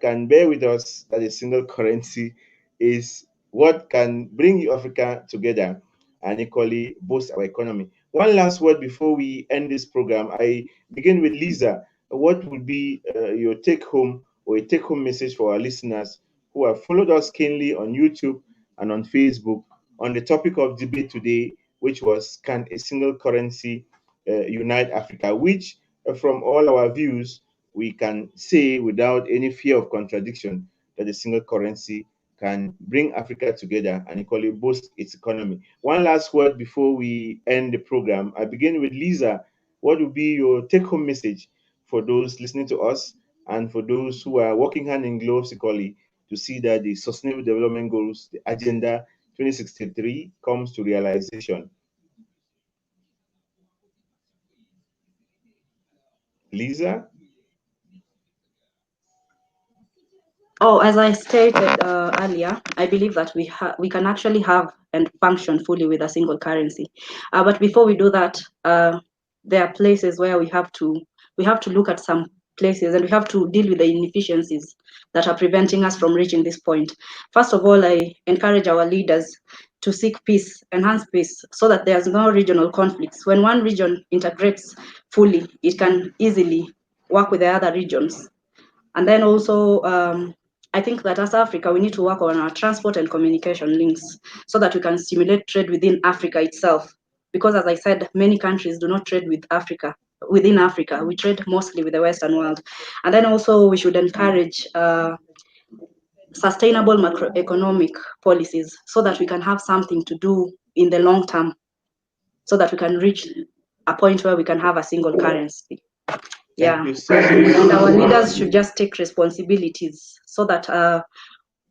can bear with us that a single currency is what can bring Africa together and equally boost our economy. One last word before we end this program. I begin with Lisa. What would be your take home or a take home message for our listeners who have followed us keenly on YouTube and on Facebook on the topic of debate today, which was, can a single currency unite Africa? Which, from all our views, we can say without any fear of contradiction that a single currency can bring Africa together and equally boost its economy. One last word before we end the program. I begin with Lisa. What would be your take-home message for those listening to us and for those who are working hand in glove equally to see that the Sustainable Development Goals, the Agenda 2063, comes to realization. Lisa? Oh, as I stated earlier, I believe that we can actually have and function fully with a single currency. But before we do that, there are places where we have to look at some places, and we have to deal with the inefficiencies that are preventing us from reaching this point. First of all, I encourage our leaders to seek peace, enhance peace, so that there's no regional conflicts. When one region integrates fully, it can easily work with the other regions. And then also, I think that as Africa, we need to work on our transport and communication links so that we can stimulate trade within Africa itself. Because as I said, many countries do not trade with Africa. Within Africa, we trade mostly with the Western world. And then also we should encourage sustainable macroeconomic policies so that we can have something to do in the long term, so that we can reach a point where we can have a single currency. Yeah, and our leaders should just take responsibilities so that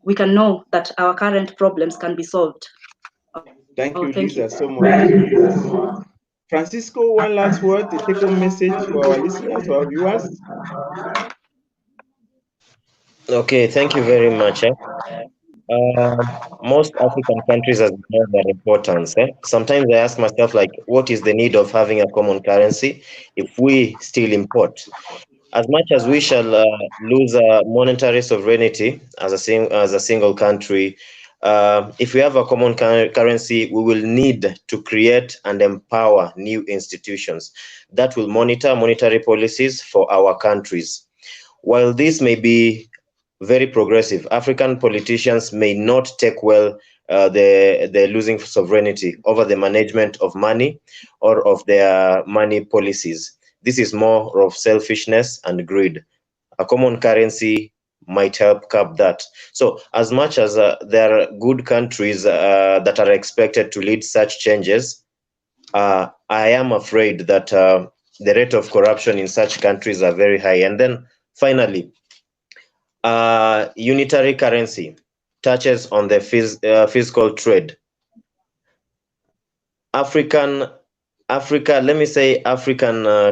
we can know that our current problems can be solved. Thank you, Lisa, so much. Francisco, one last word, a take-home message for our listeners, for our viewers. Okay, thank you very much. Most African countries has known their importance. Sometimes I ask myself, like, what is the need of having a common currency if we still import? As much as we shall lose monetary sovereignty as a single country, if we have a common currency, we will need to create and empower new institutions that will monitor monetary policies for our countries. While this may be very progressive, African politicians may not take well the losing sovereignty over the management of money or of their money policies. This is more of selfishness and greed. A common currency might help curb that. So as much as there are good countries that are expected to lead such changes, I am afraid that the rate of corruption in such countries are very high. And then finally, unitary currency touches on the fiscal trade. African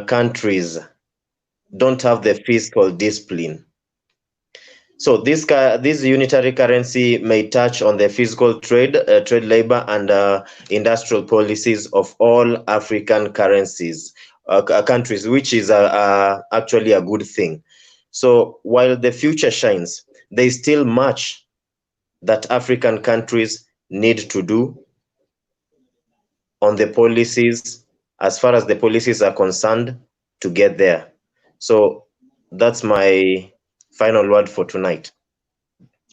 countries don't have the fiscal discipline. So this unitary currency may touch on the fiscal trade, trade labor, and industrial policies of all African countries, which is actually a good thing. So while the future shines, there is still much that African countries need to do on the policies, as far as the policies are concerned, to get there. So that's my final word for tonight.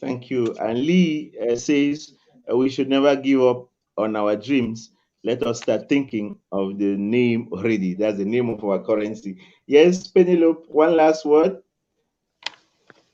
Thank you. And Lee says we should never give up on our dreams. Let us start thinking of the name already. That's the name of our currency. Yes, Penelope, one last word.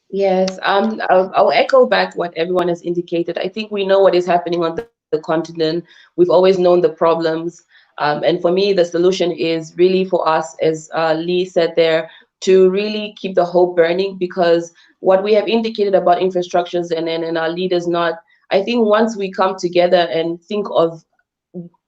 Yes, I'll echo back what everyone has indicated. I think we know what is happening on the continent. We've always known the problems. And for me, the solution is really for us, as Lee said there, to really keep the hope burning, because what we have indicated about infrastructures and our leaders not, I think once we come together and think of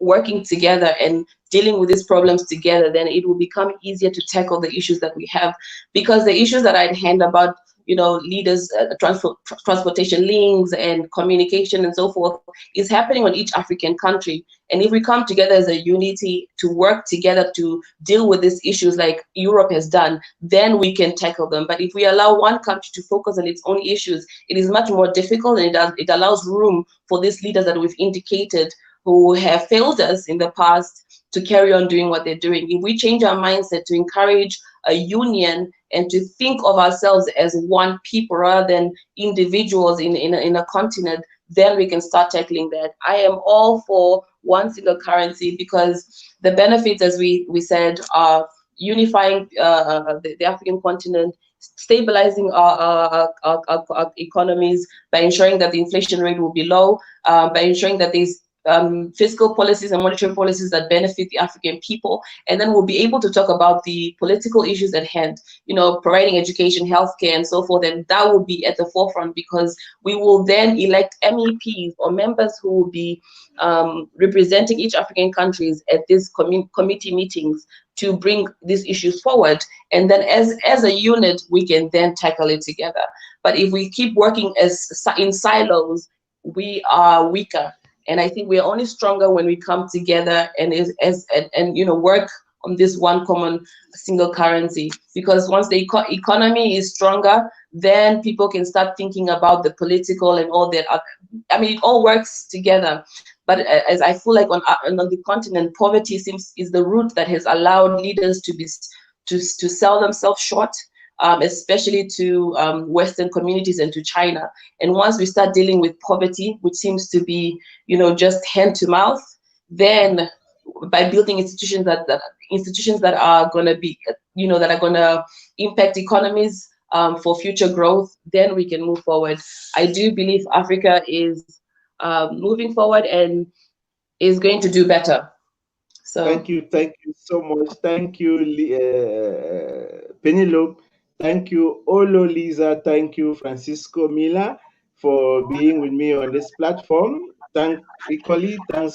working together and dealing with these problems together, then it will become easier to tackle the issues that we have. Because the issues that I hand about, leaders, transportation links and communication and so forth is happening on each African country. And if we come together as a unity to work together to deal with these issues like Europe has done, then we can tackle them. But if we allow one country to focus on its own issues, it is much more difficult, and it allows room for these leaders that we've indicated who have failed us in the past to carry on doing what they're doing. If we change our mindset to encourage a union and to think of ourselves as one people rather than individuals in a continent, then we can start tackling that. I am all for one single currency, because the benefits, as we said, are unifying the African continent, stabilizing our economies by ensuring that the inflation rate will be low, by ensuring that there's fiscal policies and monetary policies that benefit the African people. And then we'll be able to talk about the political issues at hand, you know, providing education, healthcare, and so forth. And that will be at the forefront, because we will then elect MEPs or members who will be representing each African countries at these committee meetings to bring these issues forward. And then as a unit, we can then tackle it together. But if we keep working in silos, we are weaker. And I think we are only stronger when we come together and you know, work on this one common single currency. Because once the economy is stronger, then people can start thinking about the political and all that. I mean, it all works together. But as I feel like on the continent, poverty is the root that has allowed leaders to sell themselves short, especially to Western communities and to China. And once we start dealing with poverty, which seems to be, you know, just hand to mouth, then by building institutions that are going to be, you know, that are going to impact economies for future growth, then we can move forward. I do believe Africa is moving forward and is going to do better. So thank you so much. Thank you, Penelope. Thank you, Olo Lisa. Thank you, Francisco Mila, for being with me on this platform. Thanks equally goes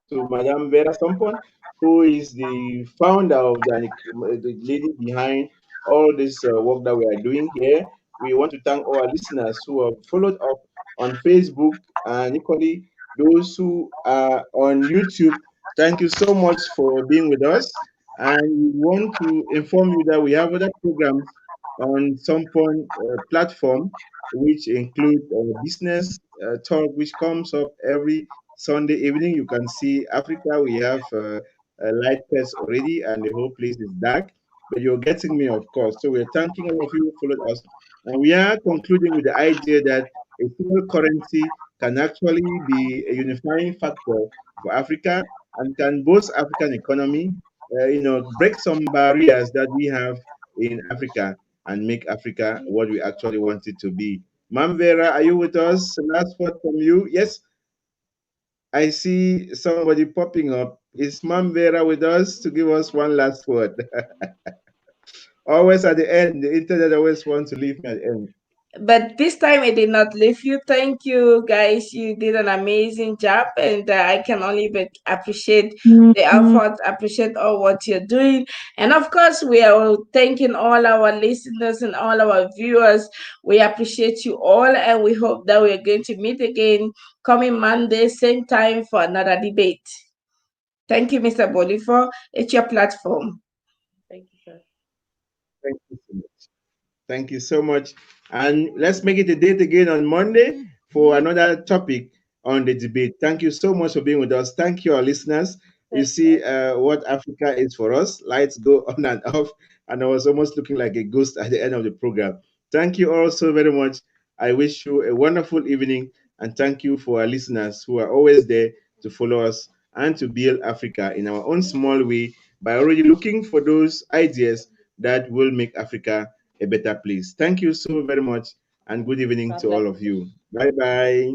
to Madame Vera Sompon, who is the founder of the lady behind all this work that we are doing here. We want to thank our listeners who have followed up on Facebook, and equally those who are on YouTube. Thank you so much for being with us. And we want to inform you that we have other programs on Sompon platform, which include business talk, which comes up every Sunday evening. You can see Africa. We have light tests already, and the whole place is dark. But you're getting me, of course. So we're thanking all of you who followed us. And we are concluding with the idea that a single currency can actually be a unifying factor for Africa and can boost African economy, you know, break some barriers that we have in Africa and make Africa what we actually want it to be. Mam Vera, are you with us? Last word from you. Yes, I see somebody popping up. Is Mam Vera with us to give us one last word? Always at the end. The internet always wants to leave me at the end. But this time I did not leave you. Thank you, guys. You did an amazing job, and I can only appreciate the effort, appreciate all what you're doing. And of course, we are thanking all our listeners and all our viewers. We appreciate you all, and we hope that we're going to meet again coming Monday, same time, for another debate. Thank you, Mr. Bolifor. It's your platform. thank you, sir. Thank you so much. Thank you so much. And let's make it a date again on Monday for another topic on the debate. Thank you so much for being with us. Thank you, our listeners. You see what Africa is for us. Lights go on and off, and I was almost looking like a ghost at the end of the program. Thank you all so very much. I wish you a wonderful evening, and thank you for our listeners who are always there to follow us and to build Africa in our own small way by already looking for those ideas that will make Africa a better place. Thank you so very much, and good evening to all of you. Bye-bye.